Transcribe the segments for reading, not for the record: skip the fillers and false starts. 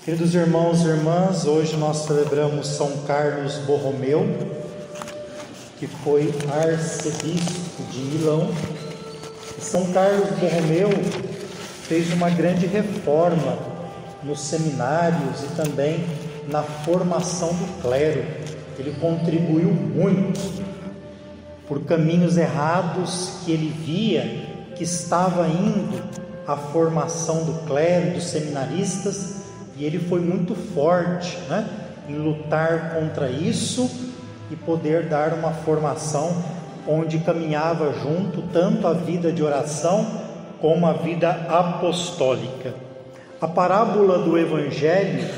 Queridos irmãos e irmãs, hoje nós celebramos São Carlos Borromeu, que foi arcebispo de Milão. São Carlos Borromeu fez uma grande reforma nos seminários e também na formação do clero. Ele contribuiu muito por caminhos errados que ele via que estava indo a formação do clero, dos seminaristas, e ele foi muito forte, em lutar contra isso e poder dar uma formação onde caminhava junto tanto a vida de oração como a vida apostólica. A parábola do Evangelho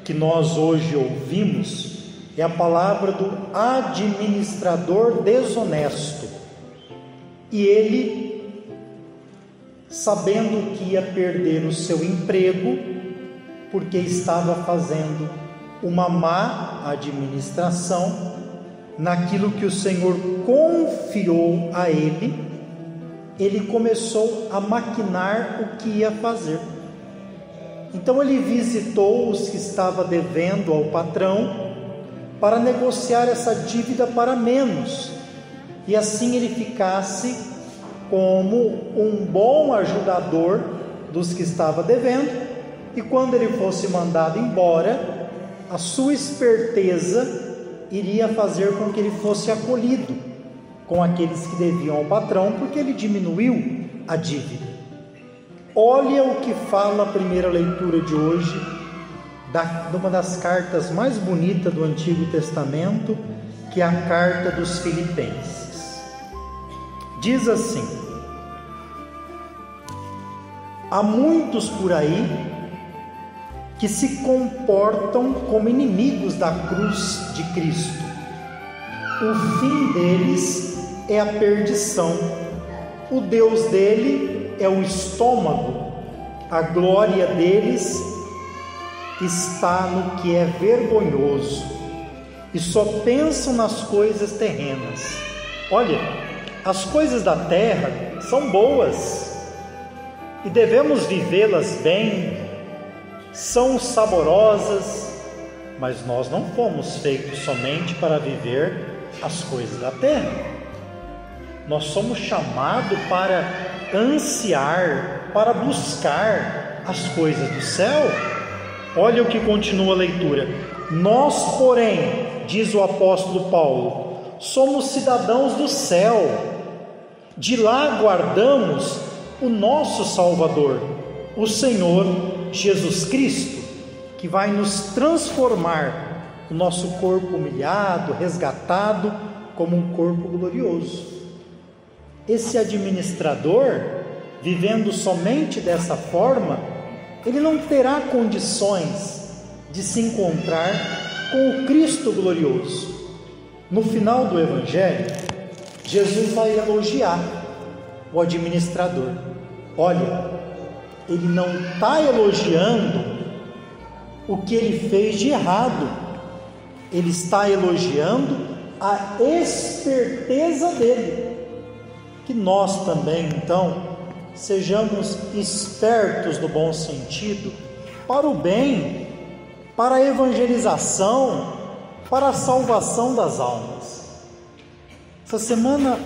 que nós hoje ouvimos é a palavra do administrador desonesto. E ele, sabendo que ia perder o seu emprego, porque estava fazendo uma má administração naquilo que o Senhor confiou a ele, ele começou a maquinar o que ia fazer. Então ele visitou os que estavam devendo ao patrão para negociar essa dívida para menos, e assim ele ficasse como um bom ajudador dos que estavam devendo, e quando ele fosse mandado embora, a sua esperteza iria fazer com que ele fosse acolhido com aqueles que deviam ao patrão, porque ele diminuiu a dívida. Olha o que fala a primeira leitura de hoje, de uma das cartas mais bonitas do Antigo Testamento, que é a carta dos Filipenses. Diz assim: há muitos por aí que se comportam como inimigos da cruz de Cristo. O fim deles é a perdição, o Deus dele é o estômago, a glória deles está no que é vergonhoso, e só pensam nas coisas terrenas. Olha, as coisas da terra são boas e devemos vivê-las bem, são saborosas, mas nós não fomos feitos somente para viver as coisas da terra. Nós somos chamados para ansiar, para buscar as coisas do céu. Olha o que continua a leitura: nós, porém, diz o apóstolo Paulo, somos cidadãos do céu, de lá aguardamos o nosso Salvador, o Senhor Jesus Cristo, que vai nos transformar o nosso corpo humilhado, resgatado, como um corpo glorioso. Esse administrador, vivendo somente dessa forma, ele não terá condições de se encontrar com o Cristo glorioso. No final do Evangelho, Jesus vai elogiar o administrador. Olha, ele não está elogiando o que ele fez de errado, ele está elogiando a esperteza dele. Que nós também, então, sejamos espertos no bom sentido, para o bem, para a evangelização, para a salvação das almas. Essa semana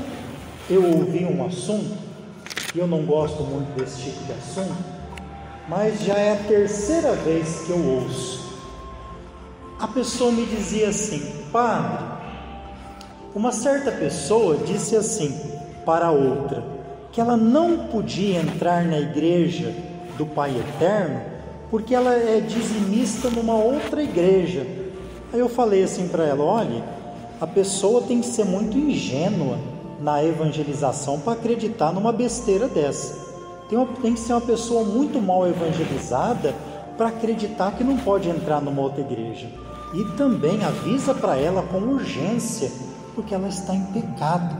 eu ouvi um assunto, e eu não gosto muito desse tipo de assunto, mas já é a terceira vez que eu ouço. A pessoa me dizia assim: padre, uma certa pessoa disse assim para outra, que ela não podia entrar na igreja do Pai Eterno, porque ela é dizimista numa outra igreja. Aí eu falei assim para ela: olha, a pessoa tem que ser muito ingênua na evangelização para acreditar numa besteira dessa. Tem que ser uma pessoa muito mal evangelizada para acreditar que não pode entrar numa outra igreja. E também avisa para ela com urgência, porque ela está em pecado.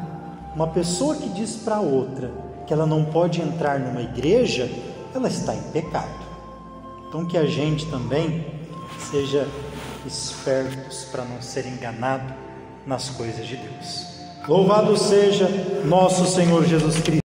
Uma pessoa que diz para outra que ela não pode entrar numa igreja, ela está em pecado. Então que a gente também seja espertos para não ser enganado nas coisas de Deus. Louvado seja nosso Senhor Jesus Cristo.